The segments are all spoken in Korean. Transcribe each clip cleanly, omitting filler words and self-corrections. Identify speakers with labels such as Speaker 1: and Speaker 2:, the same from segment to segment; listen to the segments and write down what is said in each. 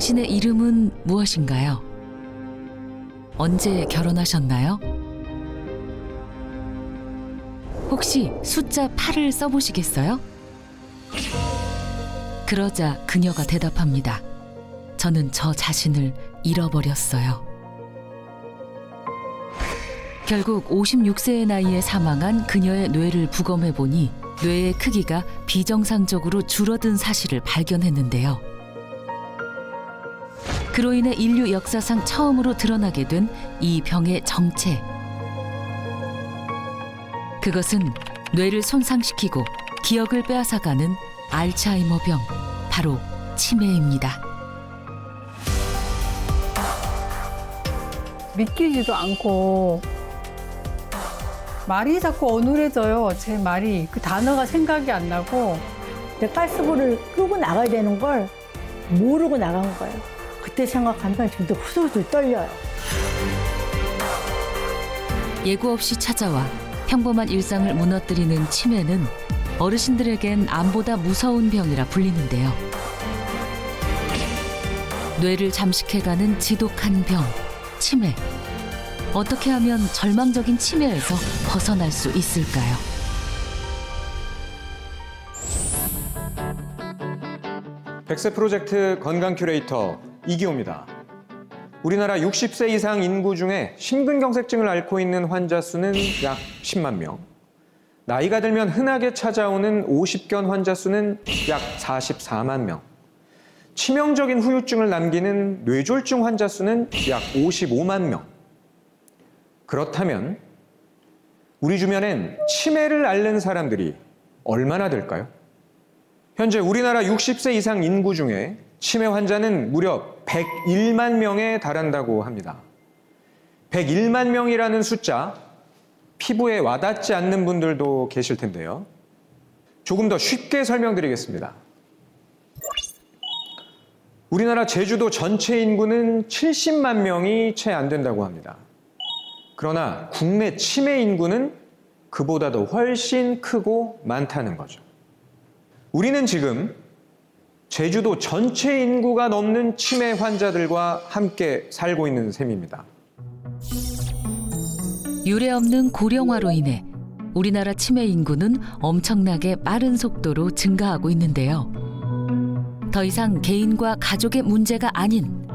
Speaker 1: 당신의 이름은 무엇인가요? 언제 결혼하셨나요? 혹시 숫자 8을 써보시겠어요? 그러자 그녀가 대답합니다. 저는 저 자신을 잃어버렸어요. 결국 56세의 나이에 사망한 그녀의 뇌를 부검해보니 뇌의 크기가 비정상적으로 줄어든 사실을 발견했는데요. 그로 인해 인류 역사상 처음으로 드러나게 된 이 병의 정체. 그것은 뇌를 손상시키고 기억을 빼앗아가는 알츠하이머 병, 바로 치매입니다.
Speaker 2: 믿기지도 않고 말이 자꾸 어눌해져요. 제 말이. 그 단어가 생각이 안 나고.
Speaker 3: 가스불을 끄고 나가야 되는 걸 모르고 나간 거예요. 그때 생각하면 지금도 후들후들 떨려요.
Speaker 1: 예고 없이 찾아와 평범한 일상을 무너뜨리는 치매는 어르신들에겐 암보다 무서운 병이라 불리는데요. 뇌를 잠식해가는 지독한 병, 치매. 어떻게 하면 절망적인 치매에서 벗어날 수 있을까요?
Speaker 4: 백세 프로젝트 건강 큐레이터 이기호입니다. 우리나라 60세 이상 인구 중에 심근경색증을 앓고 있는 환자 수는 약 10만 명. 나이가 들면 흔하게 찾아오는 오십견 환자 수는 약 44만 명. 치명적인 후유증을 남기는 뇌졸중 환자 수는 약 55만 명. 그렇다면 우리 주변엔 치매를 앓는 사람들이 얼마나 될까요? 현재 우리나라 60세 이상 인구 중에 치매 환자는 무려 101만 명에 달한다고 합니다. 101만 명이라는 숫자, 피부에 와닿지 않는 분들도 계실 텐데요. 조금 더 쉽게 설명드리겠습니다. 우리나라 제주도 전체 인구는 70만 명이 채 안 된다고 합니다. 그러나 국내 치매 인구는 그보다도 훨씬 크고 많다는 거죠. 우리는 지금 제주도 전체 인구가 넘는 치매 환자들과 함께 살고 있는 셈입니다.
Speaker 1: 유례없는 고령화로 인해 우리나라 치매 인구는 엄청나게 빠른 속도로 증가하고 있는데요. 더 이상 개인과 가족의 문제가 아닌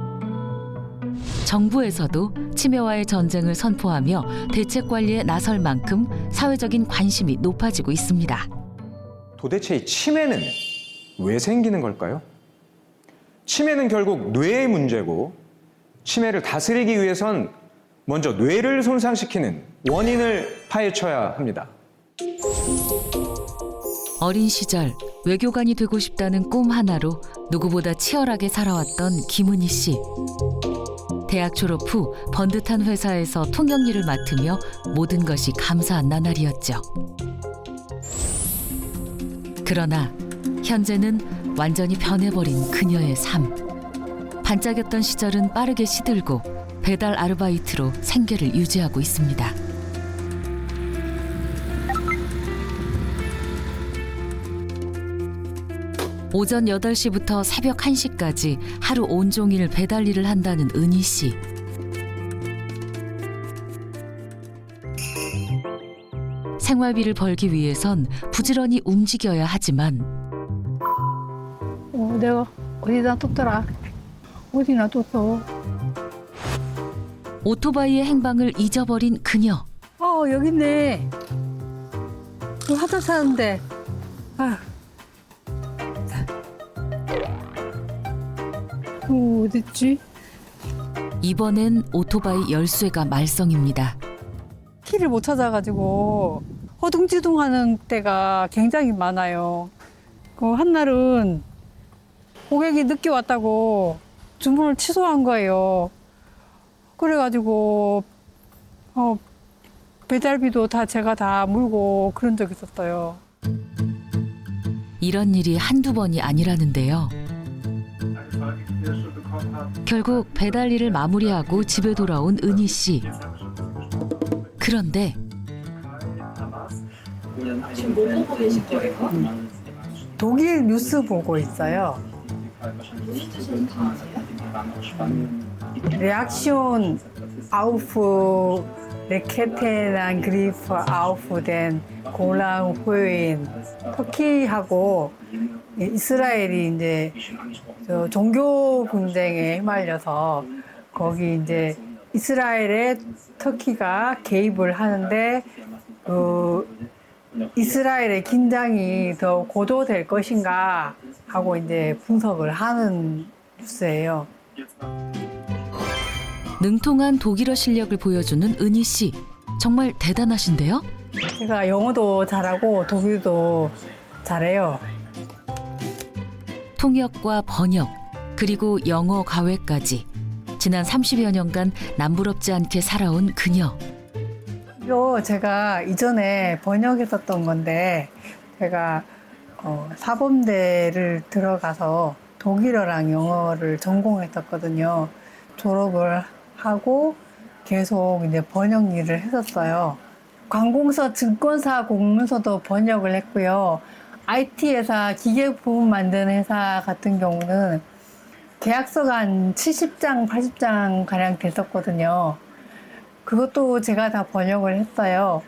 Speaker 1: 정부에서도 치매와의 전쟁을 선포하며 대책 관리에 나설 만큼 사회적인 관심이 높아지고 있습니다.
Speaker 4: 도대체 이 치매는 왜 생기는 걸까요? 치매는 결국 뇌의 문제고 치매를 다스리기 위해선 먼저 뇌를 손상시키는 원인을 파헤쳐야 합니다.
Speaker 1: 어린 시절 외교관이 되고 싶다는 꿈 하나로 누구보다 치열하게 살아왔던 김은희 씨. 대학 졸업 후 번듯한 회사에서 통역 일을 맡으며 모든 것이 감사한 나날이었죠. 그러나 현재는 완전히 변해버린 그녀의 삶. 반짝였던 시절은 빠르게 시들고 배달 아르바이트로 생계를 유지하고 있습니다. 오전 8시부터 새벽 1시까지 하루 온종일 배달 일을 한다는 은희 씨. 생활비를 벌기 위해선 부지런히 움직여야 하지만
Speaker 2: 내가 어디다 뒀더라. 어디나 뒀어.
Speaker 1: 오토바이의 행방을 잊어버린 그녀.
Speaker 2: 여기 있네. 그 화장 사는데. 어딨지?
Speaker 1: 이번엔 오토바이 열쇠가 말썽입니다.
Speaker 2: 키를 못 찾아가지고 허둥지둥하는 때가 굉장히 많아요. 그 한날은 고객이 늦게 왔다고 주문을 취소한 거예요. 그래가지고 배달비도 다 제가 다 물고 그런 적이 있었어요.
Speaker 1: 이런 일이 한두 번이 아니라는데요. 결국 배달 일을 마무리하고 집에 돌아온 은희 씨. 그런데
Speaker 5: 지금 뭐 보고 계실 거예요?
Speaker 2: 독일 뉴스 보고 있어요.
Speaker 5: 무슨 뜻인지 다 아세요?
Speaker 2: Reaktion auf Raketenangriff auf den 골란호인 터키하고 이스라엘이 이제 저 종교 분쟁에 휘말려서 거기 이제 이스라엘에 터키가 개입을 하는데 그 이스라엘의 긴장이 더 고조될 것인가 하고 이제 분석을 하는 뉴스예요.
Speaker 1: 능통한 독일어 실력을 보여주는 은희 씨. 정말 대단하신데요?
Speaker 2: 제가 영어도 잘하고 독일도 잘해요.
Speaker 1: 통역과 번역, 그리고 영어 과외까지 지난 30여 년간 남부럽지 않게 살아온 그녀.
Speaker 2: 이거 제가 이전에 번역했었던 건데 제가 사범대를 들어가서 독일어랑 영어를 전공했었거든요. 졸업을 하고 계속 이제 번역 일을 했었어요. 관공서, 증권사 공문서도 번역을 했고요. IT 회사, 기계 부품 만드는 회사 같은 경우는 계약서가 한 70장, 80장 가량 됐었거든요. 그것도 제가 다 번역을 했어요.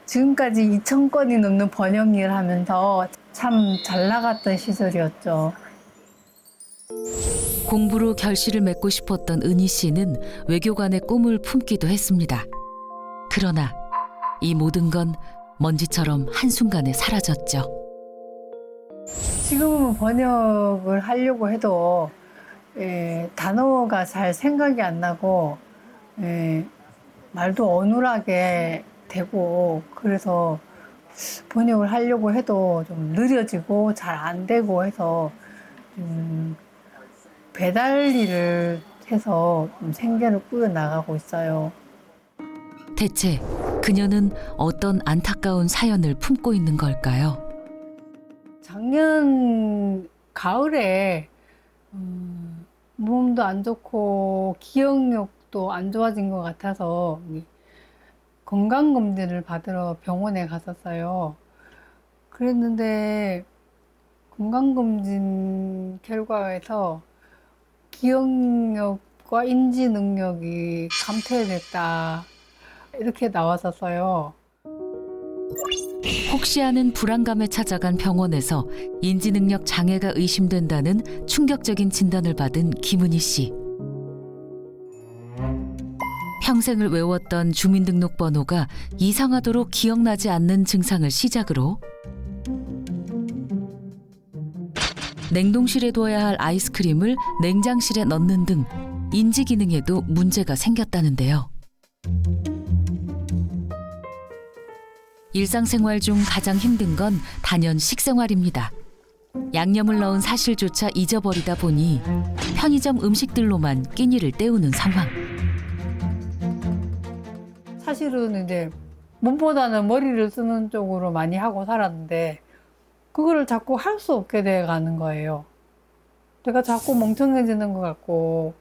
Speaker 2: 지금까지 2,000건이 넘는 번역 일을 하면서 참 잘 나갔던 시절이었죠.
Speaker 1: 공부로 결실을 맺고 싶었던 은희 씨는 외교관의 꿈을 품기도 했습니다. 그러나 이 모든 건 먼지처럼 한순간에 사라졌죠.
Speaker 2: 지금은 번역을 하려고 해도 단어가 잘 생각이 안 나고 말도 어눌하게 되고 그래서 번역을 하려고 해도 좀 느려지고 잘 안 되고 해서 배달 일을 해서 좀 생계를 꾸려나가고 있어요.
Speaker 1: 대체 그녀는 어떤 안타까운 사연을 품고 있는 걸까요?
Speaker 2: 작년 가을에 몸도 안 좋고 기억력도 안 좋아진 것 같아서 건강검진을 받으러 병원에 갔었어요. 그랬는데 건강검진 결과에서 기억력과 인지 능력이 감퇴됐다 이렇게 나왔었어요.
Speaker 1: 혹시 하는 불안감에 찾아간 병원에서 인지능력 장애가 의심된다는 충격적인 진단을 받은 김은희 씨. 평생을 외웠던 주민등록번호가 이상하도록 기억나지 않는 증상을 시작으로 냉동실에 둬야 할 아이스크림을 냉장실에 넣는 등 인지 기능에도 문제가 생겼다는데요. 일상생활 중 가장 힘든 건 단연 식생활입니다. 양념을 넣은 사실조차 잊어버리다 보니 편의점 음식들로만 끼니를 때우는 상황.
Speaker 2: 사실은 이제 몸보다는 머리를 쓰는 쪽으로 많이 하고 살았는데 그거를 자꾸 할 수 없게 돼 가는 거예요. 내가 자꾸 멍청해지는 것 같고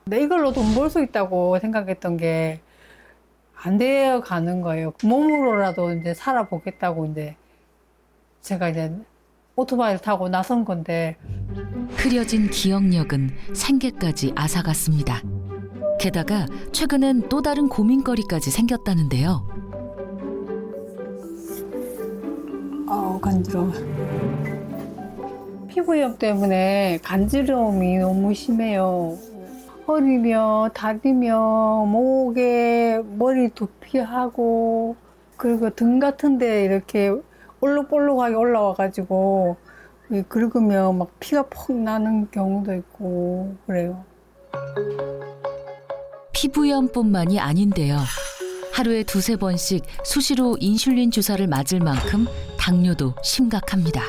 Speaker 2: 내 이걸로 돈 벌 수 있다고 생각했던 게 안 되어 가는 거예요. 몸으로라도 이제 살아보겠다고 이제 제가 이제 오토바이를 타고 나선 건데
Speaker 1: 흐려진 기억력은 생계까지 앗아갔습니다. 게다가 최근엔 또 다른 고민거리까지 생겼다는데요.
Speaker 2: 간지러워. 피부염 때문에 간지러움이 너무 심해요. 허리며 다리며 목에 머리 두피하고 그리고 등 같은 데 이렇게 볼록볼록하게 올라와가지고 긁으면 막 피가 퍽 나는 경우도 있고 그래요.
Speaker 1: 피부염뿐만이 아닌데요. 하루에 2~3번씩 수시로 인슐린 주사를 맞을 만큼 당뇨도 심각합니다.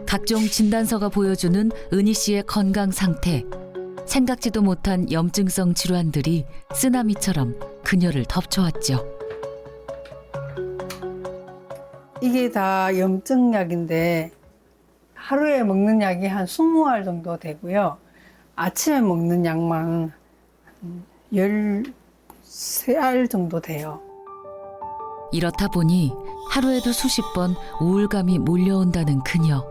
Speaker 1: 각종 진단서가 보여주는 은희 씨의 건강 상태. 생각지도 못한 염증성 질환들이 쓰나미처럼 그녀를 덮쳐왔죠.
Speaker 2: 이게 다 염증약인데 하루에 먹는 약이 한 20알 정도 되고요. 아침에 먹는 약만 13알 정도 돼요.
Speaker 1: 이렇다 보니 하루에도 수십 번 우울감이 몰려온다는 그녀.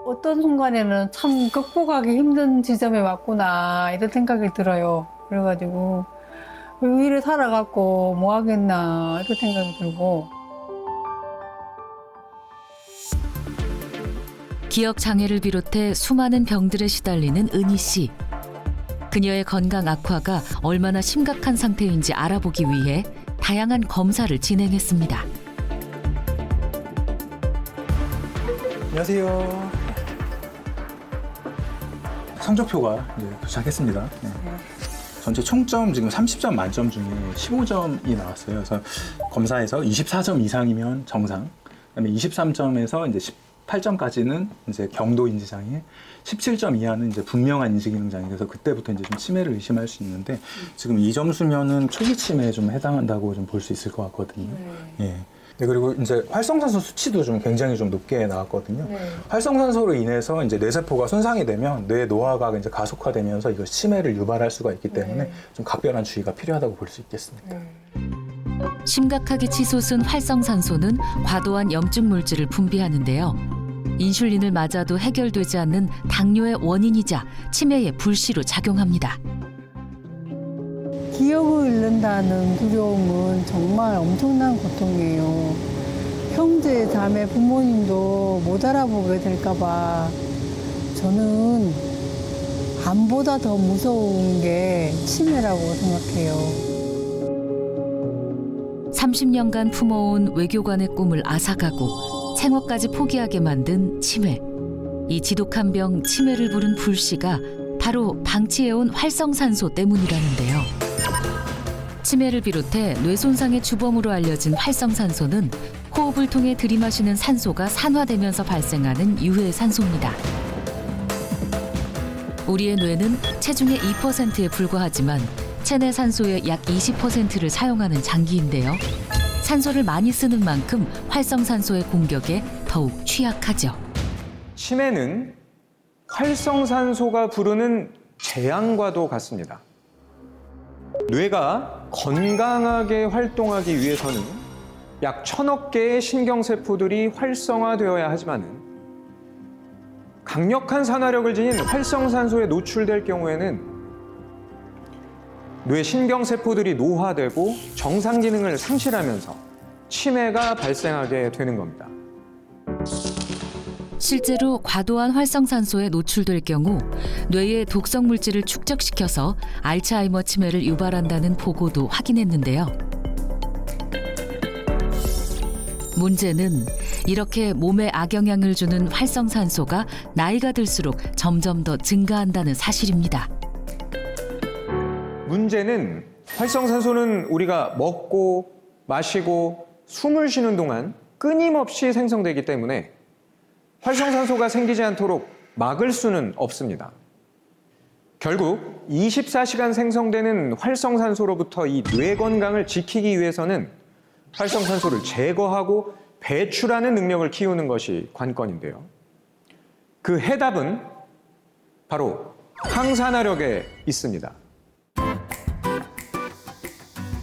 Speaker 2: 어떤 순간에는 참 극복하기 힘든 지점에 왔구나 이런 생각이 들어요. 그래가지고 왜 이래 살아갖고 뭐 하겠나 이런 생각이 들고.
Speaker 1: 기억 장애를 비롯해 수많은 병들에 시달리는 은희 씨. 그녀의 건강 악화가 얼마나 심각한 상태인지 알아보기 위해 다양한 검사를 진행했습니다.
Speaker 6: 안녕하세요. 성적표가 이제 도착했습니다. 네. 전체 총점 지금 30점 만점 중에 15점이 나왔어요. 그래서 검사에서 24점 이상이면 정상, 그다음에 23점에서 이제 18점까지는 이제 경도 인지장애, 17점 이하는 이제 분명한 인지기능장애. 그래서 그때부터 이제 좀 치매를 의심할 수 있는데 지금 이 점수면은 초기 치매에 좀 해당한다고 좀 볼 수 있을 것 같거든요. 예. 네, 그리고 이제 활성산소 수치도 좀 굉장히 좀 높게 나왔거든요. 활성산소로 인해서 이제 뇌세포가 손상이 되면 뇌 노화가 이제 가속화되면서 이거 치매를 유발할 수가 있기 때문에 좀 각별한 주의가 필요하다고 볼 수 있겠습니다.
Speaker 1: 심각하게 치솟은 활성산소는 과도한 염증 물질을 분비하는데요. 인슐린을 맞아도 해결되지 않는 당뇨의 원인이자 치매의 불씨로 작용합니다.
Speaker 2: 기억을 잃는다는 두려움은 정말 엄청난 고통이에요. 형제, 자매, 부모님도 못 알아보게 될까봐 저는 암보다 더 무서운 게 치매라고 생각해요.
Speaker 1: 30년간 품어온 외교관의 꿈을 앗아가고 생업까지 포기하게 만든 치매. 이 지독한 병 치매를 부른 불씨가 바로 방치해온 활성산소 때문이라는데요. 치매를 비롯해 뇌 손상의 주범으로 알려진 활성산소는 호흡을 통해 들이마시는 산소가 산화되면서 발생하는 유해 산소입니다. 우리의 뇌는 체중의 2%에 불과하지만 체내 산소의 약 20%를 사용하는 장기인데요. 산소를 많이 쓰는 만큼 활성산소의 공격에 더욱 취약하죠.
Speaker 4: 치매는 활성산소가 부르는 재앙과도 같습니다. 뇌가 건강하게 활동하기 위해서는 약 1000억 개의 신경세포들이 활성화되어야 하지만 강력한 산화력을 지닌 활성산소에 노출될 경우에는 뇌 신경세포들이 노화되고 정상 기능을 상실하면서 치매가 발생하게 되는 겁니다.
Speaker 1: 실제로 과도한 활성산소에 노출될 경우 뇌의 독성 물질을 축적시켜서 알츠하이머 치매를 유발한다는 보고도 확인했는데요. 문제는 이렇게 몸에 악영향을 주는 활성산소가 나이가 들수록 점점 더 증가한다는 사실입니다.
Speaker 4: 문제는 활성산소는 우리가 먹고 마시고 숨을 쉬는 동안 끊임없이 생성되기 때문에 활성산소가 생기지 않도록 막을 수는 없습니다. 결국 24시간 생성되는 활성산소로부터 이 뇌 건강을 지키기 위해서는 활성산소를 제거하고 배출하는 능력을 키우는 것이 관건인데요. 그 해답은 바로 항산화력에 있습니다.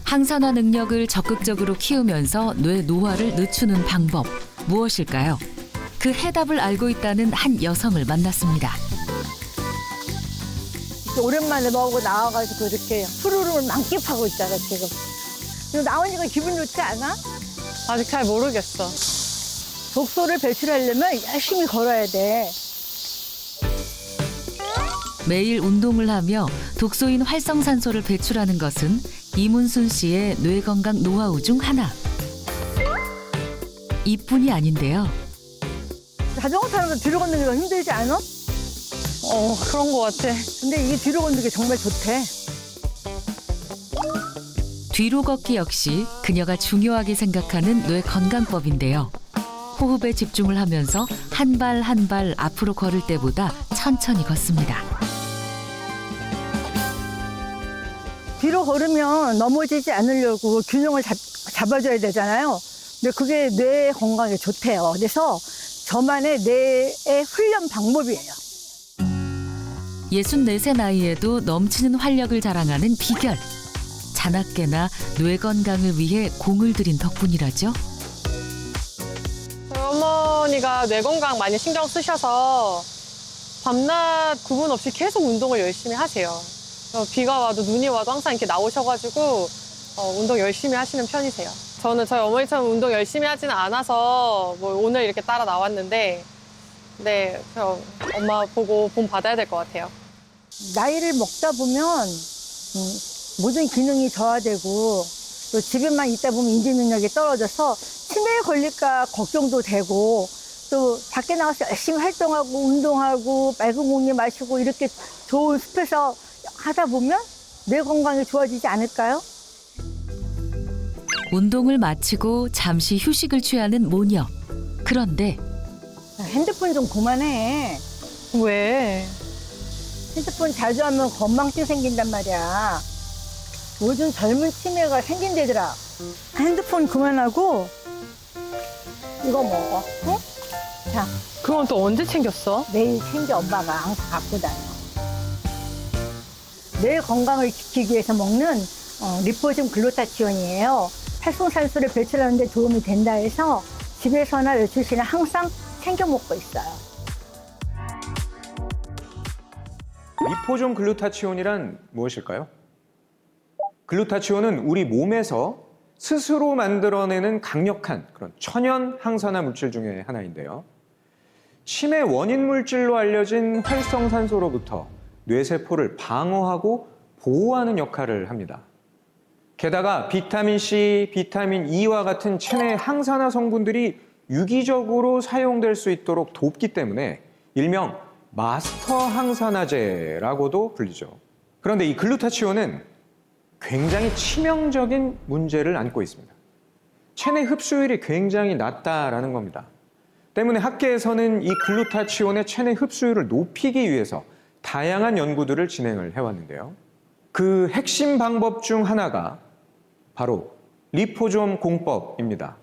Speaker 1: 항산화 능력을 적극적으로 키우면서 뇌 노화를 늦추는 방법 무엇일까요? 그 해답을 알고 있다는 한 여성을 만났습니다.
Speaker 3: 오랜만에 너하고 나와가지고 이렇게 푸르름을 만끽하고 있잖아, 지금. 이거 나오니까 기분 좋지 않아?
Speaker 2: 아직 잘 모르겠어.
Speaker 3: 독소를 배출하려면 열심히 걸어야 돼.
Speaker 1: 매일 운동을 하며 독소인 활성산소를 배출하는 것은 이문순 씨의 뇌 건강 노하우 중 하나. 이뿐이 아닌데요.
Speaker 3: 자전거 타는 거 뒤로 걷는 게 더 힘들지 않아?
Speaker 2: 그런 것 같아.
Speaker 3: 근데 이게 뒤로 걷는 게 정말 좋대.
Speaker 1: 뒤로 걷기 역시 그녀가 중요하게 생각하는 뇌 건강법인데요. 호흡에 집중을 하면서 한 발 한 발 앞으로 걸을 때보다 천천히 걷습니다.
Speaker 3: 뒤로 걸으면 넘어지지 않으려고 균형을 잡아줘야 되잖아요. 근데 그게 뇌 건강에 좋대요. 그래서 저만의 뇌의 훈련 방법이에요.
Speaker 1: 64세 나이에도 넘치는 활력을 자랑하는 비결. 자나깨나 뇌 건강을 위해 공을 들인 덕분이라죠.
Speaker 5: 저희 어머니가 뇌 건강 많이 신경 쓰셔서 밤낮 구분 없이 계속 운동을 열심히 하세요. 비가 와도 눈이 와도 항상 이렇게 나오셔가지고 운동 열심히 하시는 편이세요. 저는 저희 어머니처럼 운동 열심히 하지는 않아서 뭐 오늘 이렇게 따라 나왔는데 네, 그럼 엄마 보고 본 받아야 될 것 같아요.
Speaker 3: 나이를 먹다 보면 모든 기능이 저하되고 또 집에만 있다 보면 인지 능력이 떨어져서 치매에 걸릴까 걱정도 되고 또 밖에 나가서 열심히 활동하고 운동하고 맑은 공기 마시고 이렇게 좋은 숲에서 하다 보면 뇌 건강이 좋아지지 않을까요?
Speaker 1: 운동을 마치고 잠시 휴식을 취하는 모녀. 그런데
Speaker 3: 핸드폰 좀 그만해.
Speaker 5: 왜?
Speaker 3: 핸드폰 자주 하면 건망증 생긴단 말이야. 요즘 젊은 치매가 생긴대더라. 핸드폰 그만하고 이거 먹어. 응? 자,
Speaker 5: 그건 또 언제 챙겼어?
Speaker 3: 매일 챙겨 엄마가 항상 갖고 다녀. 뇌 건강을 지키기 위해서 먹는 리포즘 글루타치온이에요. 활성산소를 배출하는 데 도움이 된다 해서 집에서나 외출 시에 항상 챙겨 먹고 있어요.
Speaker 4: 리포존 글루타치온이란 무엇일까요? 글루타치온은 우리 몸에서 스스로 만들어내는 강력한 그런 천연 항산화 물질 중에 하나인데요. 치매 원인 물질로 알려진 활성산소로부터 뇌세포를 방어하고 보호하는 역할을 합니다. 게다가 비타민C, 비타민 E와 같은 체내 항산화 성분들이 유기적으로 사용될 수 있도록 돕기 때문에 일명 마스터 항산화제라고도 불리죠. 그런데 이 글루타치온은 굉장히 치명적인 문제를 안고 있습니다. 체내 흡수율이 굉장히 낮다라는 겁니다. 때문에 학계에서는 이 글루타치온의 체내 흡수율을 높이기 위해서 다양한 연구들을 진행을 해왔는데요. 그 핵심 방법 중 하나가 바로 리포좀 공법입니다.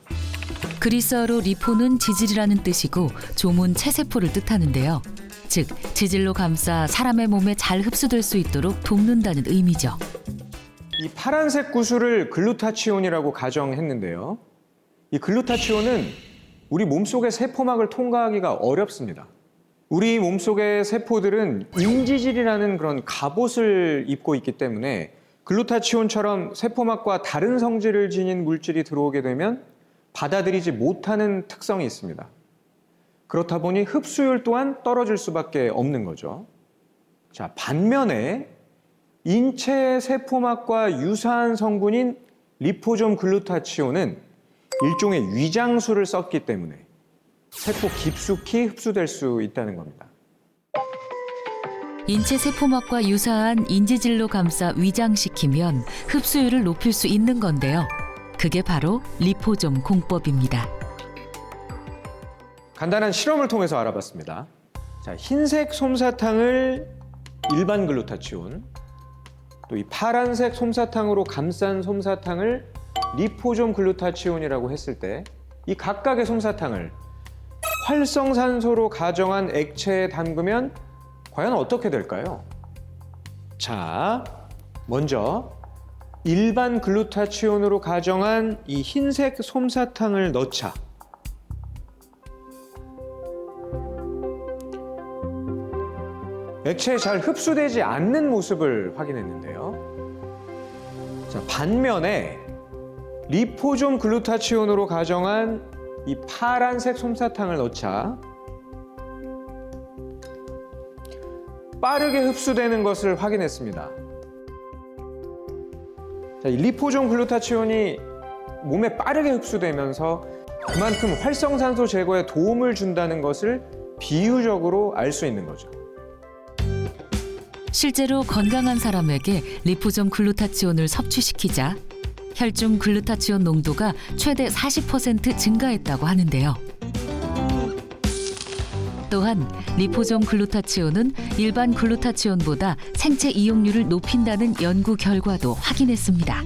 Speaker 1: 그리스어로 리포는 지질이라는 뜻이고 좀은 체세포를 뜻하는데요. 즉, 지질로 감싸 사람의 몸에 잘 흡수될 수 있도록 돕는다는 의미죠.
Speaker 4: 이 파란색 구슬을 글루타치온이라고 가정했는데요. 이 글루타치온은 우리 몸속의 세포막을 통과하기가 어렵습니다. 우리 몸속의 세포들은 인지질이라는 그런 갑옷을 입고 있기 때문에 글루타치온처럼 세포막과 다른 성질을 지닌 물질이 들어오게 되면 받아들이지 못하는 특성이 있습니다. 그렇다 보니 흡수율 또한 떨어질 수밖에 없는 거죠. 자, 반면에 인체 세포막과 유사한 성분인 리포좀 글루타치온은 일종의 위장수를 썼기 때문에 세포 깊숙이 흡수될 수 있다는 겁니다.
Speaker 1: 인체 세포막과 유사한 인지질로 감싸 위장시키면 흡수율을 높일 수 있는 건데요. 그게 바로 리포좀 공법입니다.
Speaker 4: 간단한 실험을 통해서 알아봤습니다. 자, 흰색 솜사탕을 일반 글루타치온, 또 이 파란색 솜사탕으로 감싼 솜사탕을 리포좀 글루타치온이라고 했을 때 이 각각의 솜사탕을 활성산소로 가정한 액체에 담그면 과연 어떻게 될까요? 자, 먼저 일반 글루타치온으로 가정한 이 흰색 솜사탕을 넣자. 액체에 잘 흡수되지 않는 모습을 확인했는데요. 자, 반면에 리포좀 글루타치온으로 가정한 이 파란색 솜사탕을 넣자 빠르게 흡수되는 것을 확인했습니다. 자, 이 리포좀 글루타치온이 몸에 빠르게 흡수되면서 그만큼 활성산소 제거에 도움을 준다는 것을 비유적으로 알 수 있는 거죠.
Speaker 1: 실제로 건강한 사람에게 리포점 글루타치온을 섭취시키자 혈중 글루타치온 농도가 최대 40% 증가했다고 하는데요. 또한 리포점 글루타치온은 일반 글루타치온보다 생체 이용률을 높인다는 연구 결과도 확인했습니다.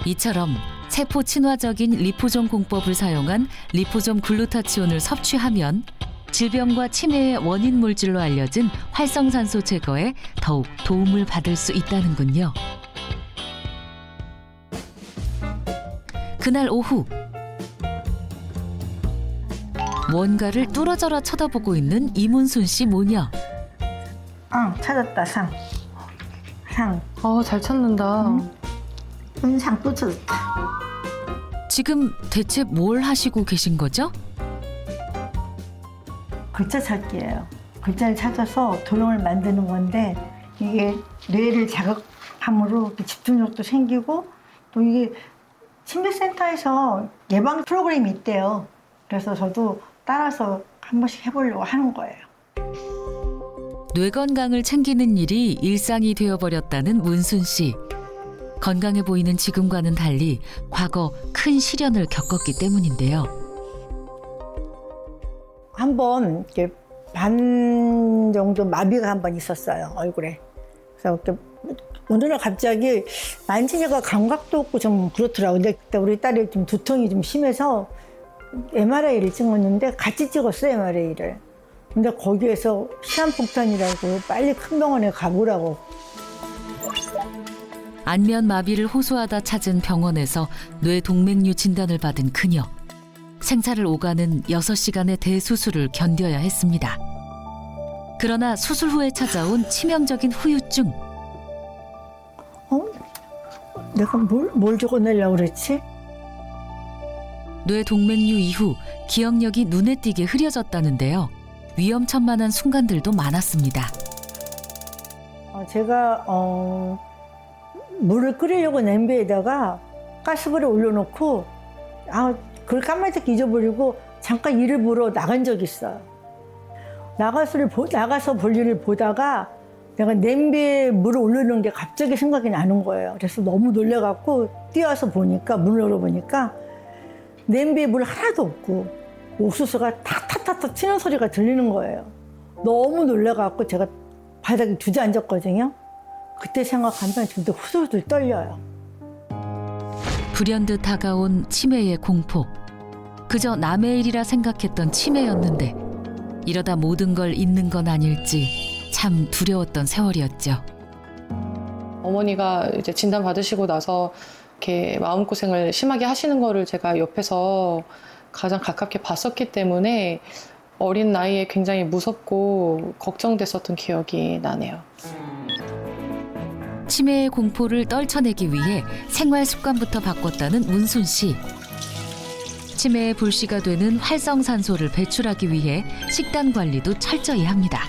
Speaker 1: 이처럼 세포 친화적인 리포점 공법을 사용한 리포점 글루타치온을 섭취하면 질병과 치매의 원인 물질로 알려진 활성산소 제거에 더욱 도움을 받을 수 있다는군요. 그날 오후 뭔가를 뚫어져라 쳐다보고 있는 이문순 씨 모녀.
Speaker 3: 찾았다, 상.
Speaker 5: 잘 찾는다.
Speaker 3: 상 또 찾았다.
Speaker 1: 지금 대체 뭘 하시고 계신 거죠?
Speaker 3: 글자 찾기예요. 글자를 찾아서 도형을 만드는 건데 이게 뇌를 자극함으로 이렇게 집중력도 생기고 또 이게 치매센터에서 예방 프로그램이 있대요. 그래서 저도 따라서 한 번씩 해보려고 하는 거예요.
Speaker 1: 뇌 건강을 챙기는 일이 일상이 되어버렸다는 문순 씨. 건강해 보이는 지금과는 달리 과거 큰 시련을 겪었기 때문인데요.
Speaker 3: 한번 이렇게 반 정도 마비가 한 번 있었어요, 얼굴에. 그래서 이렇게 어느 날 갑자기 만지니까 감각도 없고 좀 그렇더라고요. 근데 그때 우리 딸이 좀 두통이 좀 심해서 MRI를 찍었는데 같이 찍었어요, MRI를. 근데 거기에서 시한폭탄이라고 빨리 큰 병원에 가보라고.
Speaker 1: 안면 마비를 호소하다 찾은 병원에서 뇌동맥류 진단을 받은 그녀. 생사를 오가는 6시간의 대수술을 견뎌야 했습니다. 그러나 수술 후에 찾아온 치명적인 후유증.
Speaker 3: 내가 뭘 적어내려고 그랬지?
Speaker 1: 뇌동맥류 이후 기억력이 눈에 띄게 흐려졌다는데요. 위험천만한 순간들도 많았습니다.
Speaker 3: 제가 물을 끓이려고 냄비에다가 가스불에 올려놓고 그걸 까마득히 잊어버리고 잠깐 일을 보러 나간 적이 있어요. 나가서 볼일을 보다가 내가 냄비에 물을 올려놓은 게 갑자기 생각이 나는 거예요. 그래서 너무 놀래갖고 뛰어와서 보니까, 문을 열어보니까 냄비에 물 하나도 없고 옥수수가 탁탁탁탁 튀는 소리가 들리는 거예요. 너무 놀래갖고 제가 바닥에 주저앉았거든요. 그때 생각하면 지금도 후들후들 떨려요.
Speaker 1: 불현듯 다가온 치매의 공포. 그저 남의 일이라 생각했던 치매였는데 이러다 모든 걸 잃는 건 아닐지 참 두려웠던 세월이었죠.
Speaker 5: 어머니가 이제 진단 받으시고 나서 이렇게 마음고생을 심하게 하시는 거를 제가 옆에서 가장 가깝게 봤었기 때문에 어린 나이에 굉장히 무섭고 걱정됐었던 기억이 나네요.
Speaker 1: 치매의 공포를 떨쳐내기 위해 생활 습관부터 바꿨다는 문순 씨. 치매의 불씨가 되는 활성산소를 배출하기 위해 식단 관리도 철저히 합니다.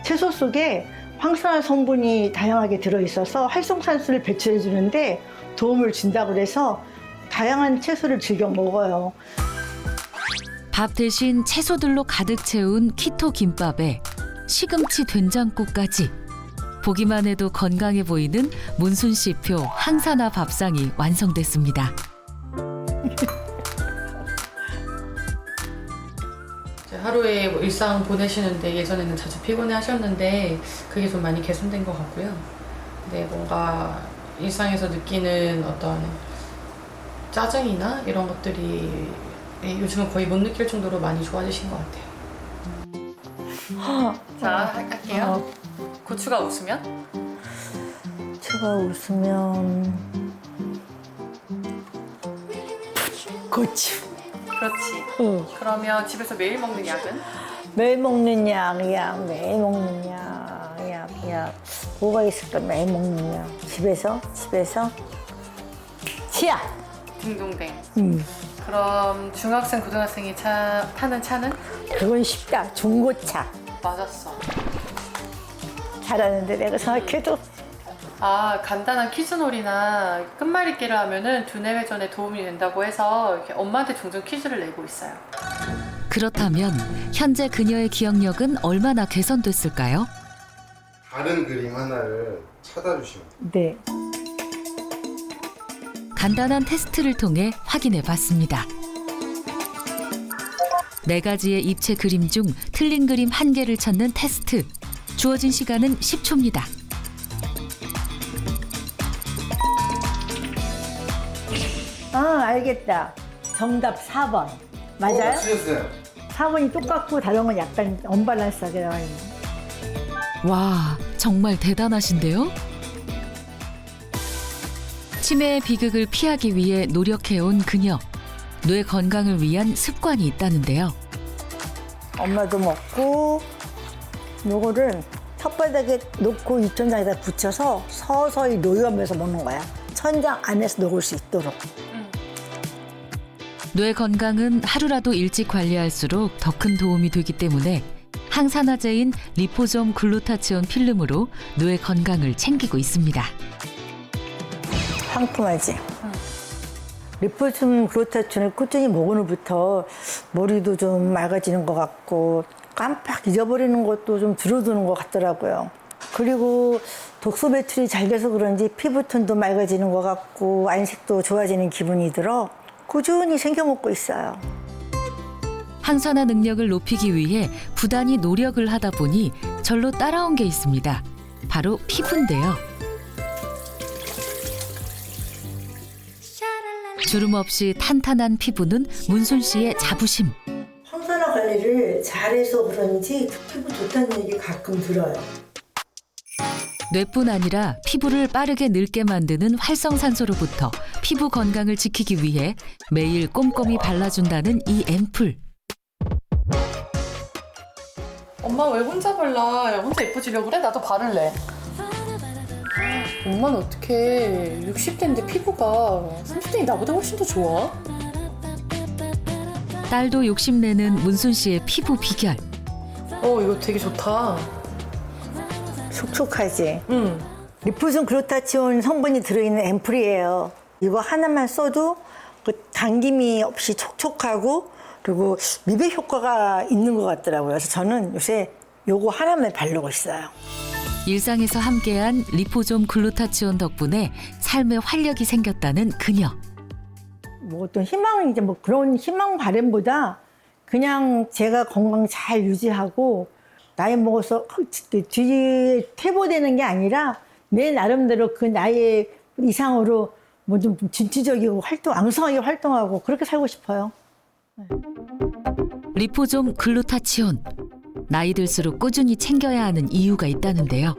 Speaker 3: 채소 속에 황산화 성분이 다양하게 들어있어서 활성산소를 배출해 주는데 도움을 준다고 해서 다양한 채소를 즐겨 먹어요.
Speaker 1: 밥 대신 채소들로 가득 채운 키토 김밥에 시금치 된장국까지. 보기만 해도 건강해 보이는 문순 씨표 항산화 밥상이 완성됐습니다.
Speaker 5: 하루에 일상 보내시는데 예전에는 자주 피곤해 하셨는데 그게 좀 많이 개선된 것 같고요. 근데 뭔가 일상에서 느끼는 어떤 짜증이나 이런 것들이 요즘은 거의 못 느낄 정도로 많이 좋아지신 것 같아요. 자, 할게요. 고추가 웃으면?
Speaker 3: 제가 웃으면 고추.
Speaker 5: 그렇지.
Speaker 3: 응.
Speaker 5: 그러면 집에서 매일 먹는 약은?
Speaker 3: 매일 먹는 약. 매일 먹는 약. 뭐가 있을까? 매일 먹는 약. 집에서 치약.
Speaker 5: 딩동댕.
Speaker 3: 그럼
Speaker 5: 중학생, 고등학생이 타는 차는?
Speaker 3: 그건 쉽다. 중고차.
Speaker 5: 맞았어.
Speaker 3: 잘하는데 내가 생각해도.
Speaker 5: 간단한 퀴즈놀이나 끝말잇기를 하면은 두뇌 회전에 도움이 된다고 해서 이렇게 엄마한테 종종 퀴즈를 내고 있어요.
Speaker 1: 그렇다면 현재 그녀의 기억력은 얼마나 개선됐을까요?
Speaker 7: 다른 그림 하나를 찾아주시면 돼요.
Speaker 3: 네.
Speaker 1: 간단한 테스트를 통해 확인해 봤습니다. 4가지의 입체 그림 중 틀린 그림 1개를 찾는 테스트. 주어진 시간은 10초입니다.
Speaker 3: 알겠다. 정답 4번. 맞아요?
Speaker 7: 틀렸어요.
Speaker 3: 화분이 똑같고 다른 건 약간 언밸런스하게 나와 있는.
Speaker 1: 와, 정말 대단하신데요? 치매의 비극을 피하기 위해 노력해온 그녀. 뇌 건강을 위한 습관이 있다는데요.
Speaker 3: 엄마도 먹고 요거를 혓바닥에 놓고 유천장에다 붙여서 서서히 녹여면서 먹는 거야. 천장 안에서 녹을 수 있도록.
Speaker 1: 뇌 건강은 하루라도 일찍 관리할수록 더 큰 도움이 되기 때문에 항산화제인 리포솜 글루타치온 필름으로 뇌 건강을 챙기고 있습니다.
Speaker 3: 상큼하지? 리포솜 글루타치온을 꾸준히 먹은 후부터 머리도 좀 맑아지는 것 같고 깜빡 잊어버리는 것도 좀 줄어드는 것 같더라고요. 그리고 독소 배출이 잘 돼서 그런지 피부톤도 맑아지는 것 같고 안색도 좋아지는 기분이 들어 꾸준히 챙겨 먹고 있어요.
Speaker 1: 항산화 능력을 높이기 위해 부단히 노력을 하다 보니 절로 따라온 게 있습니다. 바로 피부인데요. 주름 없이 탄탄한 피부는 문순 씨의 자부심.
Speaker 3: 항산화 관리를 잘해서 그런지 피부 좋다는 얘기 가끔 들어요.
Speaker 1: 뇌뿐 아니라 피부를 빠르게 늙게 만드는 활성산소로부터 피부 건강을 지키기 위해 매일 꼼꼼히 발라준다는 이 앰플.
Speaker 5: 엄마 왜 혼자 발라? 혼자 예뻐지려고 그래? 나도 바를래. 엄마는 어떻게 60대인데 피부가 30대인 나보다 훨씬 더 좋아?
Speaker 1: 딸도 욕심내는 문순 씨의 피부 비결.
Speaker 5: 이거 되게 좋다.
Speaker 3: 촉촉하지?
Speaker 5: 응.
Speaker 3: 리포솜 글루타치온 성분이 들어있는 앰플이에요. 이거 하나만 써도 그 당김이 없이 촉촉하고 그리고 미백 효과가 있는 것 같더라고요. 그래서 저는 요새 요거 하나만 바르고 있어요.
Speaker 1: 일상에서 함께한 리포솜 글루타치온 덕분에 삶에 활력이 생겼다는 그녀.
Speaker 3: 뭐 어떤 희망, 이제 뭐 그런 희망 바램보다 그냥 제가 건강 잘 유지하고 나이 먹어서 뒤에 퇴보되는 게 아니라 내 나름대로 그 나이 이상으로 뭐 좀 진취적이고 왕성하게 활동하고 그렇게 살고 싶어요.
Speaker 1: 리포솜 글루타치온. 나이 들수록 꾸준히 챙겨야 하는 이유가 있다는데요.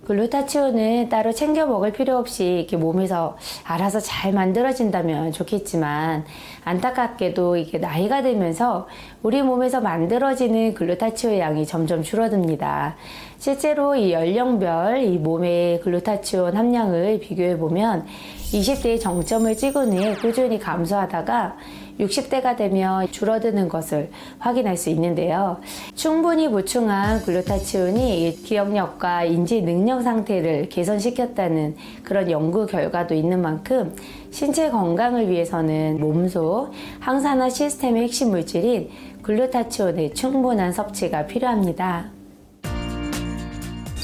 Speaker 8: 글루타치온은 따로 챙겨 먹을 필요 없이 이렇게 몸에서 알아서 잘 만들어진다면 좋겠지만 안타깝게도 이게 나이가 들면서 우리 몸에서 만들어지는 글루타치온 양이 점점 줄어듭니다. 실제로 이 연령별 이 몸의 글루타치온 함량을 비교해 보면 20대의 정점을 찍은 후에 꾸준히 감소하다가 60대가 되면 줄어드는 것을 확인할 수 있는데요. 충분히 보충한 글루타치온이 기억력과 인지 능력 상태를 개선시켰다는 그런 연구 결과도 있는 만큼 신체 건강을 위해서는 몸속 항산화 시스템의 핵심 물질인 글루타치온의 충분한 섭취가 필요합니다.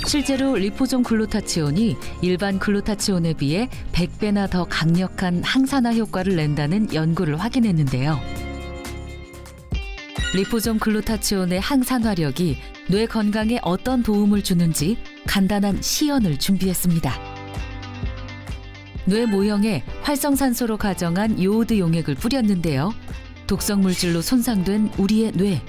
Speaker 1: 실제로 리포솜 글루타치온이 일반 글루타치온에 비해 100배나 더 강력한 항산화 효과를 낸다는 연구를 확인했는데요. 리포솜 글루타치온의 항산화력이 뇌 건강에 어떤 도움을 주는지 간단한 시연을 준비했습니다. 뇌 모형에 활성산소로 가정한 요오드 용액을 뿌렸는데요. 독성 물질로 손상된 우리의 뇌.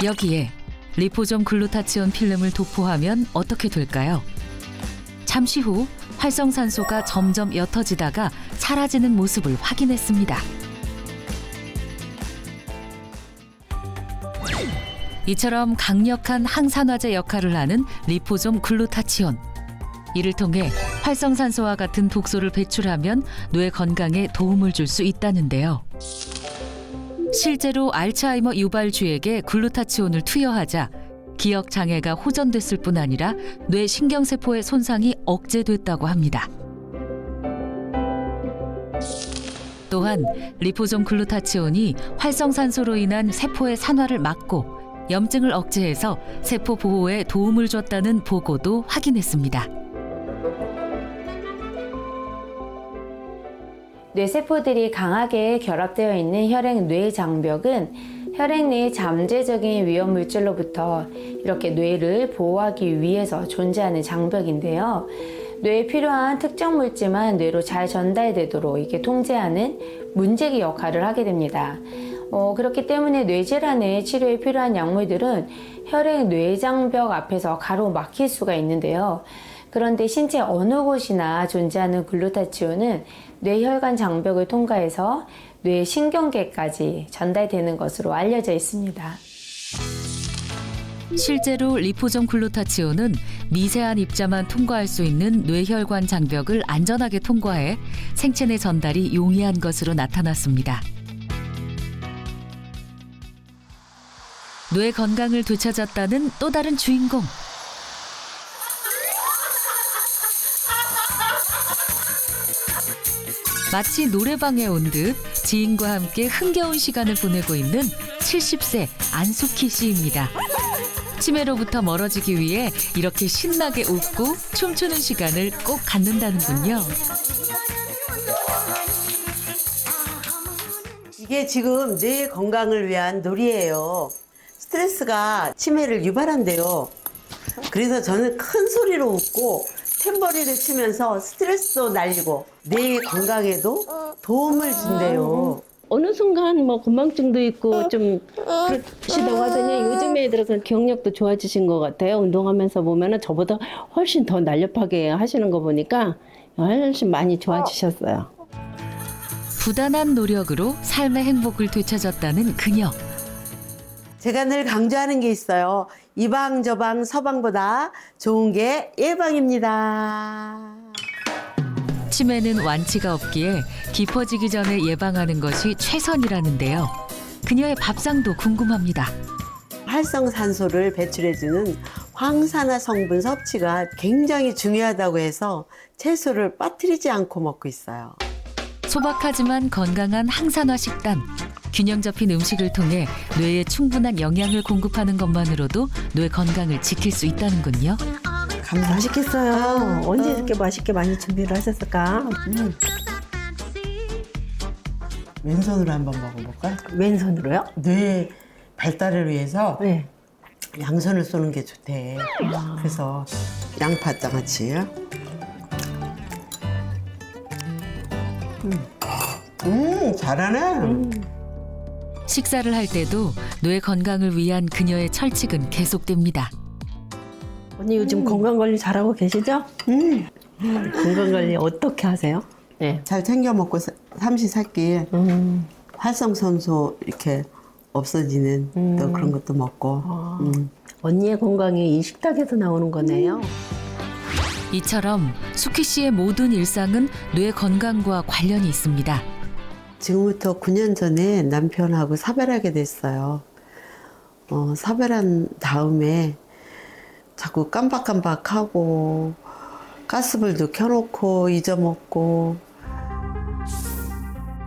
Speaker 1: 여기에 리포솜 글루타치온 필름을 도포하면 어떻게 될까요? 잠시 후 활성산소가 점점 옅어지다가 사라지는 모습을 확인했습니다. 이처럼 강력한 항산화제 역할을 하는 리포솜 글루타치온. 이를 통해 활성산소와 같은 독소를 배출하면 뇌 건강에 도움을 줄 수 있다는데요. 실제로 알츠하이머 유발주에게 글루타치온을 투여하자 기억 장애가 호전됐을 뿐 아니라 뇌 신경세포의 손상이 억제됐다고 합니다. 또한 리포솜 글루타치온이 활성산소로 인한 세포의 산화를 막고 염증을 억제해서 세포 보호에 도움을 줬다는 보고도 확인했습니다.
Speaker 8: 뇌세포들이 강하게 결합되어 있는 혈액 뇌 장벽은 혈액 내 잠재적인 위험 물질로부터 이렇게 뇌를 보호하기 위해서 존재하는 장벽인데요. 뇌에 필요한 특정 물질만 뇌로 잘 전달되도록 이렇게 통제하는 문제기 역할을 하게 됩니다. 그렇기 때문에 뇌질환의 치료에 필요한 약물들은 혈액 뇌장벽 앞에서 가로막힐 수가 있는데요. 그런데 신체 어느 곳이나 존재하는 글루타치온은 뇌혈관 장벽을 통과해서 뇌 신경계까지 전달되는 것으로 알려져 있습니다.
Speaker 1: 실제로 리포점 글루타치온은 미세한 입자만 통과할 수 있는 뇌혈관 장벽을 안전하게 통과해 생체 내 전달이 용이한 것으로 나타났습니다. 뇌 건강을 되찾았다는 또 다른 주인공. 마치 노래방에 온 듯 지인과 함께 흥겨운 시간을 보내고 있는 70세 안숙희 씨입니다. 치매로부터 멀어지기 위해 이렇게 신나게 웃고 춤추는 시간을 꼭 갖는다는군요.
Speaker 9: 이게 지금 뇌 건강을 위한 놀이예요. 스트레스가 치매를 유발한대요. 그래서 저는 큰 소리로 웃고 탬버리를 치면서 스트레스도 날리고 뇌 건강에도 도움을 준대요.
Speaker 10: 어느 순간 뭐 건망증도 있고 좀 그러시다고 하더니 요즘에 들어서 기억력도 좋아지신 것 같아요. 운동하면서 보면은 저보다 훨씬 더 날렵하게 하시는 거 보니까 훨씬 많이 좋아지셨어요.
Speaker 1: 부단한 노력으로 삶의 행복을 되찾았다는 그녀.
Speaker 9: 제가 늘 강조하는 게 있어요. 이방 저방 서방보다 좋은 게 예방입니다.
Speaker 1: 치매는 완치가 없기에 깊어지기 전에 예방하는 것이 최선이라는데요. 그녀의 밥상도 궁금합니다.
Speaker 9: 활성산소를 배출해주는 황산화 성분 섭취가 굉장히 중요하다고 해서 채소를 빠뜨리지 않고 먹고 있어요.
Speaker 1: 소박하지만 건강한 항산화 식단. 균형 잡힌 음식을 통해 뇌에 충분한 영양을 공급하는 것만으로도 뇌 건강을 지킬 수 있다는군요.
Speaker 10: 맛있겠어요. 언제 이렇게 맛있게 많이 준비를 하셨을까?
Speaker 9: 왼손으로 한번 먹어볼까요?
Speaker 10: 왼손으로요?
Speaker 9: 뇌 발달을 위해서
Speaker 10: 네.
Speaker 9: 양손을 쏘는 게 좋대. 그래서 양파 장아찌요. 잘하네.
Speaker 1: 식사를 할 때도 뇌 건강을 위한 그녀의 철칙은 계속됩니다.
Speaker 10: 언니 요즘 건강 관리 잘하고 계시죠? 건강 관리 어떻게 하세요? 네.
Speaker 9: 잘 챙겨 먹고 삼시세끼 활성산소 이렇게 없어지는 또 그런 것도 먹고.
Speaker 10: 언니의 건강이 이 식탁에서 나오는 거네요.
Speaker 1: 이처럼 수키 씨의 모든 일상은 뇌 건강과 관련이 있습니다.
Speaker 9: 지금부터 9년 전에 남편하고 사별하게 됐어요. 사별한 다음에 자꾸 깜박깜박하고 가스불도 켜놓고 잊어먹고.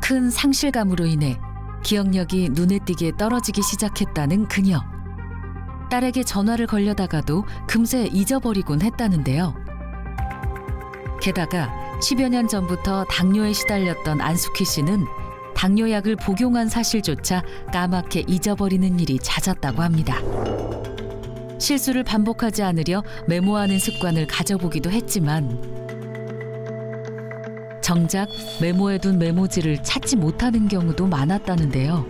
Speaker 1: 큰 상실감으로 인해 기억력이 눈에 띄게 떨어지기 시작했다는 그녀. 딸에게 전화를 걸려다가도 금세 잊어버리곤 했다는데요. 게다가 10여 년 전부터 당뇨에 시달렸던 안숙희 씨는 당뇨약을 복용한 사실조차 까맣게 잊어버리는 일이 잦았다고 합니다. 실수를 반복하지 않으려 메모하는 습관을 가져보기도 했지만 정작 메모해둔 메모지를 찾지 못하는 경우도 많았다는데요.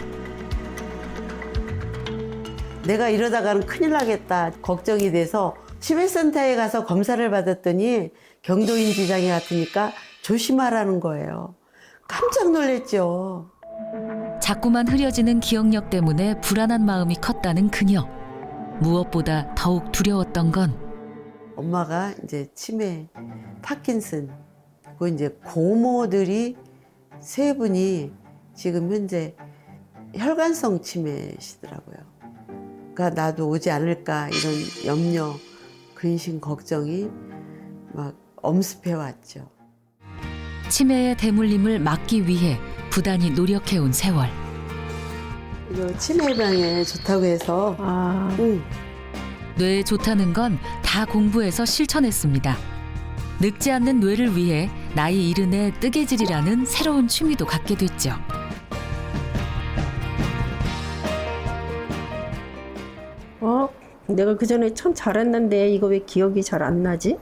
Speaker 9: 내가 이러다가는 큰일 나겠다 걱정이 돼서 치매센터에 가서 검사를 받았더니 경도인지장애 같으니까 조심하라는 거예요. 깜짝 놀랐죠.
Speaker 1: 자꾸만 흐려지는 기억력 때문에 불안한 마음이 컸다는 그녀. 무엇보다 더욱 두려웠던 건
Speaker 9: 엄마가 이제 치매, 파킨슨, 그 이제 고모들이 세 분이 지금 현재 혈관성 치매시더라고요. 그러니까 나도 오지 않을까 이런 염려, 근심, 걱정이 막 엄습해 왔죠.
Speaker 1: 치매의 대물림을 막기 위해 부단히 노력해온 세월.
Speaker 9: 이거 치매 예방에 좋다고 해서
Speaker 1: 뇌에 좋다는 건 다 공부해서 실천했습니다. 늙지 않는 뇌를 위해 나이 이른에 뜨개질이라는 새로운 취미도 갖게 됐죠.
Speaker 10: 내가 그 전에 참 잘했는데 이거 왜 기억이 잘 안 나지?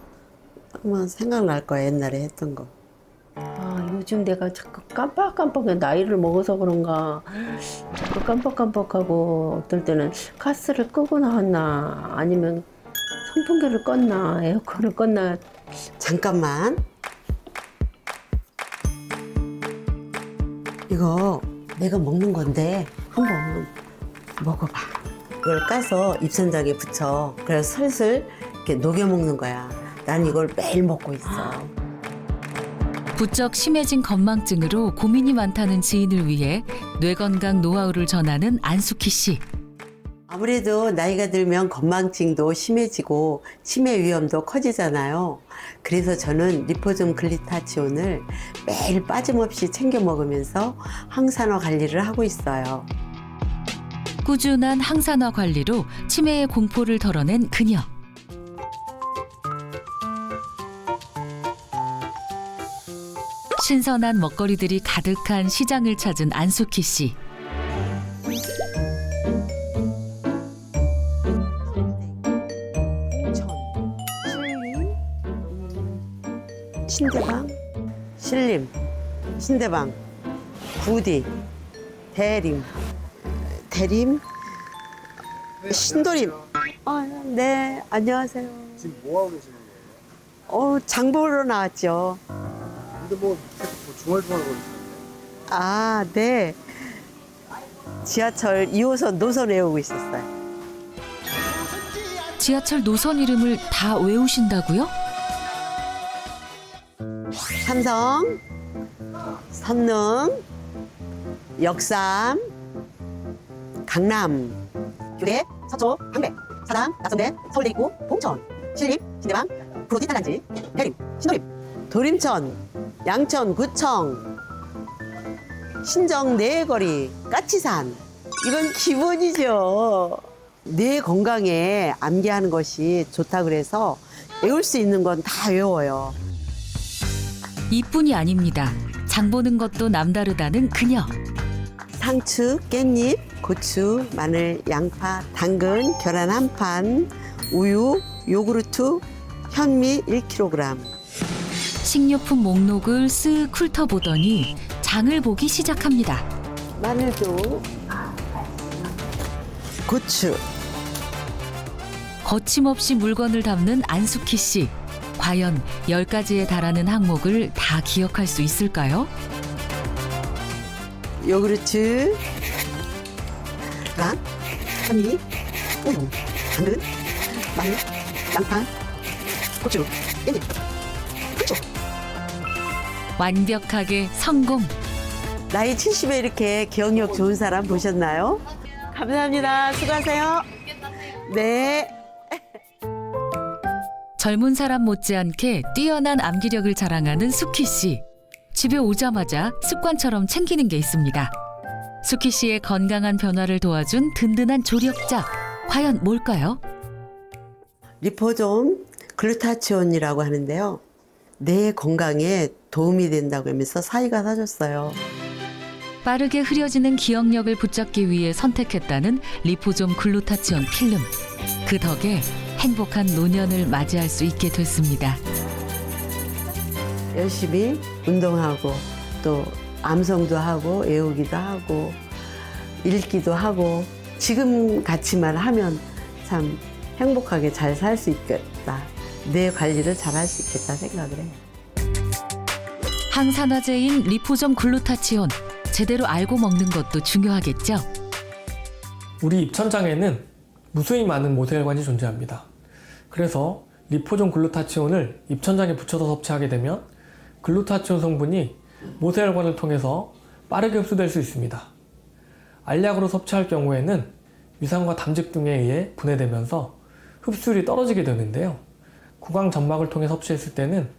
Speaker 9: 그러면 생각날 거야, 옛날에 했던 거.
Speaker 10: 아, 요즘 내가 자꾸 깜빡깜빡해. 나이를 먹어서 그런가. 자꾸 깜빡깜빡하고 어떨 때는 가스를 끄고 나왔나 아니면 선풍기를 껐나 에어컨을 껐나.
Speaker 9: 잠깐만. 이거 내가 먹는 건데 한번 먹어봐. 이걸 까서 입천장에 붙여. 그래서 슬슬 이렇게 녹여 먹는 거야. 난 이걸 매일 먹고 있어.
Speaker 1: 부쩍 심해진 건망증으로 고민이 많다는 지인을 위해 뇌건강 노하우를 전하는 안숙희 씨.
Speaker 9: 아무래도 나이가 들면 건망증도 심해지고 치매 위험도 커지잖아요. 그래서 저는 리포좀 글루타치온을 매일 빠짐없이 챙겨 먹으면서 항산화 관리를 하고 있어요.
Speaker 1: 꾸준한 항산화 관리로 치매의 공포를 덜어낸 그녀. 신선한 먹거리들이 가득한 시장을 찾은 안숙희 씨.
Speaker 9: 신대방, 신림, 신대방, 구디, 대림, 신도림. 네, 안녕하세요.
Speaker 7: 지금 뭐 하고 계시는 거예요?
Speaker 9: 장 보러 나왔죠.
Speaker 7: 근데 뭐 중얼중얼 거리시는데?
Speaker 9: 아, 네. 지하철 2호선 노선 외우고 있었어요.
Speaker 1: 지하철 노선 이름을 다 외우신다고요?
Speaker 9: 삼성, 선릉, 역삼, 강남, 교대, 서초, 강백, 사당, 낙선대, 서울대 입구, 봉천, 신림, 신대방, 구로디 탄단지, 대림, 신도림, 도림천, 양천, 구청, 신정, 내거리, 까치산. 이건 기본이죠. 뇌 건강에 암기하는 것이 좋다 그래서 외울 수 있는 건 다 외워요.
Speaker 1: 이뿐이 아닙니다. 장 보는 것도 남다르다는 그녀.
Speaker 9: 상추, 깻잎, 고추, 마늘, 양파, 당근, 계란 한 판, 우유, 요구르트, 현미 1kg.
Speaker 1: 식료품 목록을 쓱 훑어보더니 장을 보기 시작합니다.
Speaker 9: 마늘도, 고추.
Speaker 1: 거침없이 물건을 담는 안숙희 씨. 과연 10가지에 달하는 항목을 다 기억할 수 있을까요?
Speaker 9: 요구르트, 랑, 현미, 우유, 당근, 마늘, 양파, 고추, 깻잎, 후추.
Speaker 1: 완벽하게 성공.
Speaker 9: 나이 70에 이렇게 기억력 좋은 사람 보셨나요? 감사합니다. 수고하세요. 네.
Speaker 1: 젊은 사람 못지않게 뛰어난 암기력을 자랑하는 숙희 씨. 집에 오자마자 습관처럼 챙기는 게 있습니다. 숙희 씨의 건강한 변화를 도와준 든든한 조력자. 과연 뭘까요?
Speaker 9: 리포좀 글루타치온이라고 하는데요. 뇌 건강에 도움이 된다고 하면서 사이가 사줬어요.
Speaker 1: 빠르게 흐려지는 기억력을 붙잡기 위해 선택했다는 리포좀 글루타치온 필름. 그 덕에 행복한 노년을 맞이할 수 있게 됐습니다.
Speaker 9: 열심히 운동하고 또 암송도 하고 외우기도 하고 읽기도 하고 지금 같이만 하면 참 행복하게 잘 살 수 있겠다. 뇌 관리를 잘 할 수 있겠다 생각을 해요.
Speaker 1: 항산화제인 리포점 글루타치온. 제대로 알고 먹는 것도 중요하겠죠?
Speaker 11: 우리 입천장에는 무수히 많은 모세혈관이 존재합니다. 그래서 리포존 글루타치온을 입천장에 붙여서 섭취하게 되면 글루타치온 성분이 모세혈관을 통해서 빠르게 흡수될 수 있습니다. 알약으로 섭취할 경우에는 위산과 담즙 등에 의해 분해되면서 흡수율이 떨어지게 되는데요. 구강 점막을 통해 섭취했을 때는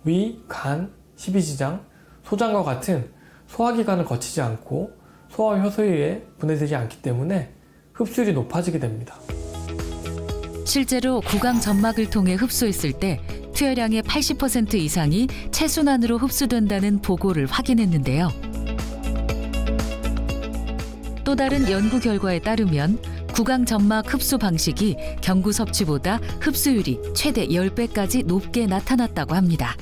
Speaker 11: 위, 간, 십이지장, 소장과 같은 소화기관을 거치지 않고 소화 효소에 의해 분해되지 않기 때문에 흡수율이 높아지게 됩니다.
Speaker 1: 실제로 구강 점막을 통해 흡수했을 때 투여량의 80% 이상이 체순환으로 흡수된다는 보고를 확인했는데요. 또 다른 연구 결과에 따르면 구강 점막 흡수 방식이 경구 섭취보다 흡수율이 최대 10배까지 높게 나타났다고 합니다.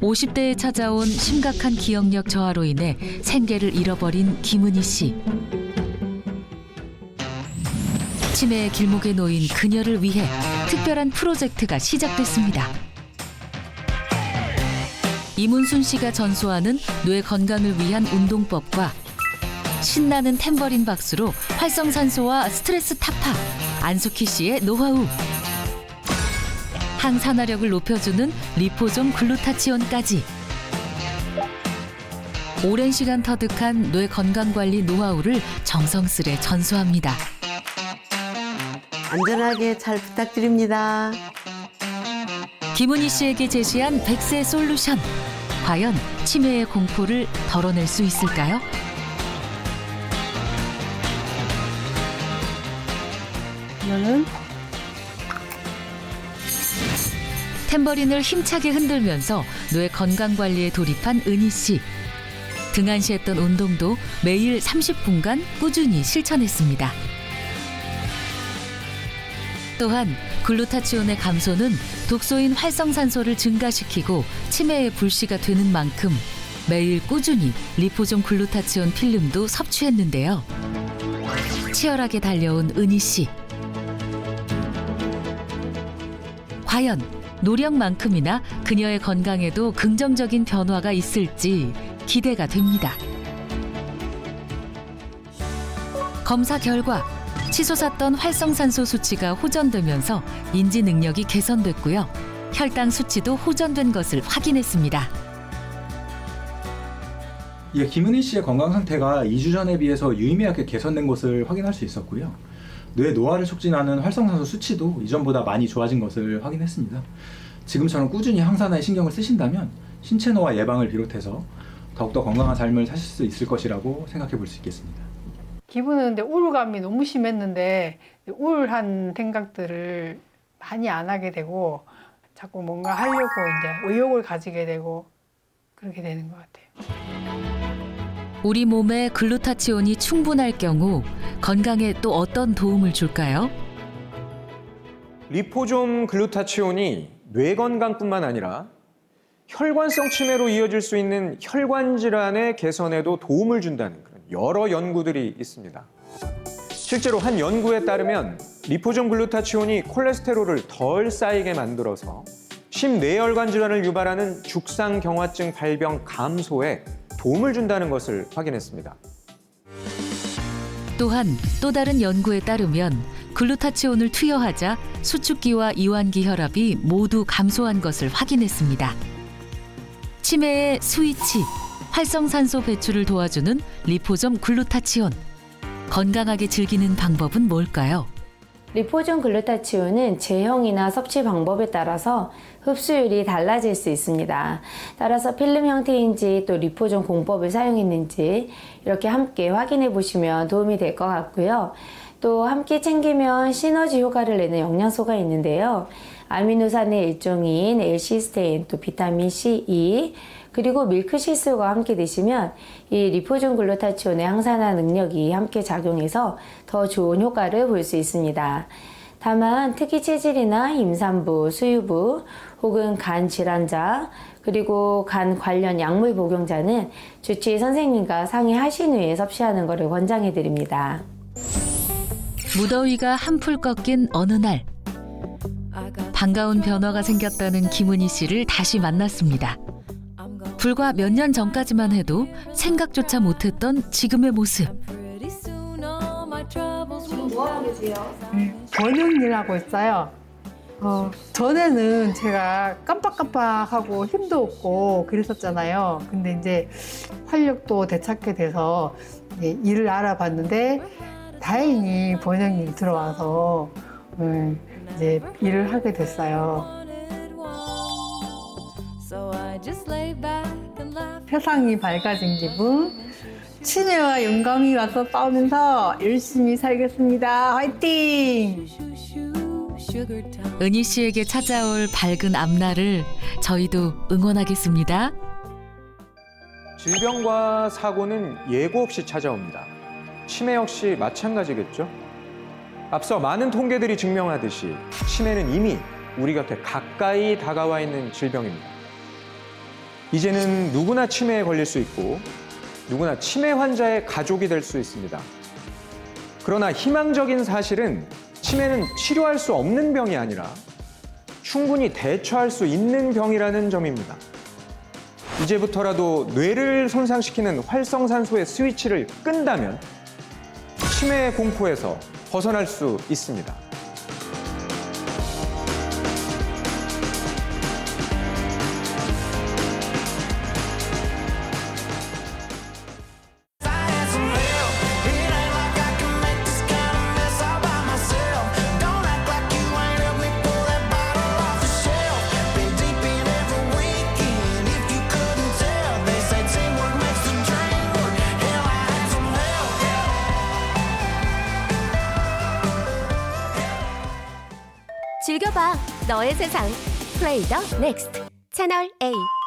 Speaker 1: 50대에 찾아온 심각한 기억력 저하로 인해 생계를 잃어버린 김은희 씨. 치매의 길목에 놓인 그녀를 위해 특별한 프로젝트가 시작됐습니다. 이문순 씨가 전수하는 뇌 건강을 위한 운동법과 신나는 탬버린 박수로 활성산소와 스트레스 타파, 안숙희 씨의 노하우, 항산화력을 높여주는 리포솜 글루타치온까지 오랜 시간 터득한 뇌 건강관리 노하우를 정성스레 전수합니다.
Speaker 9: 안전하게 잘 부탁드립니다.
Speaker 1: 김은희 씨에게 제시한 100세 솔루션. 과연 치매의 공포를 덜어낼 수 있을까요?
Speaker 2: 이거는
Speaker 1: 탬버린을 힘차게 흔들면서 뇌 건강 관리에 돌입한 은희 씨. 등한시했던 운동도 매일 30분간 꾸준히 실천했습니다. 또한 글루타치온의 감소는 독소인 활성산소를 증가시키고 치매의 불씨가 되는 만큼 매일 꾸준히 리포솜 글루타치온 필름도 섭취했는데요. 치열하게 달려온 은희 씨. 과연 노력만큼이나 그녀의 건강에도 긍정적인 변화가 있을지 기대가 됩니다. 검사 결과 치솟았던 활성산소 수치가 호전되면서 인지 능력이 개선됐고요. 혈당 수치도 호전된 것을 확인했습니다.
Speaker 6: 예, 김은희 씨의 건강 상태가 2주 전에 비해서 유의미하게 개선된 것을 확인할 수 있었고요. 뇌 노화를 촉진하는 활성산소 수치도 이전보다 많이 좋아진 것을 확인했습니다. 지금처럼 꾸준히 항산화에 신경을 쓰신다면 신체 노화 예방을 비롯해서 더욱더 건강한 삶을 사실 수 있을 것이라고 생각해 볼 수 있겠습니다.
Speaker 2: 기분은 근데 우울감이 너무 심했는데 우울한 생각들을 많이 안 하게 되고 자꾸 뭔가 하려고 이제 의욕을 가지게 되고 그렇게 되는 것 같아요.
Speaker 1: 우리 몸에 글루타치온이 충분할 경우 건강에 또 어떤 도움을 줄까요?
Speaker 4: 리포솜 글루타치온이 뇌 건강뿐만 아니라 혈관성 치매로 이어질 수 있는 혈관 질환의 개선에도 도움을 준다는 그런 여러 연구들이 있습니다. 실제로 한 연구에 따르면 리포솜 글루타치온이 콜레스테롤을 덜 쌓이게 만들어서 심뇌혈관 질환을 유발하는 죽상경화증 발병 감소에 도움을 준다는 것을 확인했습니다.
Speaker 1: 또한 또 다른 연구에 따르면 글루타치온을 투여하자 수축기와 이완기 혈압이 모두 감소한 것을 확인했습니다. 치매의 스위치, 활성산소 배출을 도와주는 리포솜 글루타치온. 건강하게 즐기는 방법은 뭘까요?
Speaker 8: 리포솜 글루타치온은 제형이나 섭취 방법에 따라서 흡수율이 달라질 수 있습니다. 따라서 필름 형태인지 또 리포솜 공법을 사용했는지 이렇게 함께 확인해 보시면 도움이 될 것 같고요. 또 함께 챙기면 시너지 효과를 내는 영양소가 있는데요. 아미노산의 일종인 L시스테인, 또 비타민 C, E, 그리고 밀크시슬과 함께 드시면 이 리포솜 글루타치온의 항산화 능력이 함께 작용해서 더 좋은 효과를 볼 수 있습니다. 다만 특히 체질이나 임산부, 수유부, 혹은 간 질환자, 그리고 간 관련 약물 복용자는 주치의 선생님과 상의하신 후에 섭취하는 것을 권장해 드립니다.
Speaker 1: 무더위가 한풀 꺾인 어느 날 반가운 변화가 생겼다는 김은희 씨를 다시 만났습니다. 불과 몇 년 전까지만 해도 생각조차 못했던 지금의 모습.
Speaker 3: 지금 뭐 하고 계세요?
Speaker 2: 번역일 하고 있어요. 전에는 제가 깜빡깜빡하고 힘도 없고 그랬었잖아요. 근데 이제 활력도 되찾게 돼서 이제 일을 알아봤는데 다행히 번역일이 들어와서 이제 일을 하게 됐어요. 세상이 밝아진 기분. 치매와 영감이 와서 싸우면서 열심히 살겠습니다. 화이팅!
Speaker 1: 은희 씨에게 찾아올 밝은 앞날을 저희도 응원하겠습니다.
Speaker 4: 질병과 사고는 예고 없이 찾아옵니다. 치매 역시 마찬가지겠죠? 앞서 많은 통계들이 증명하듯이 치매는 이미 우리 곁에 가까이 다가와 있는 질병입니다. 이제는 누구나 치매에 걸릴 수 있고 누구나 치매 환자의 가족이 될 수 있습니다. 그러나 희망적인 사실은 치매는 치료할 수 없는 병이 아니라 충분히 대처할 수 있는 병이라는 점입니다. 이제부터라도 뇌를 손상시키는 활성산소의 스위치를 끈다면 치매의 공포에서 벗어날 수 있습니다.
Speaker 12: 즐겨봐 너의 세상 플레이 더 넥스트 채널 A.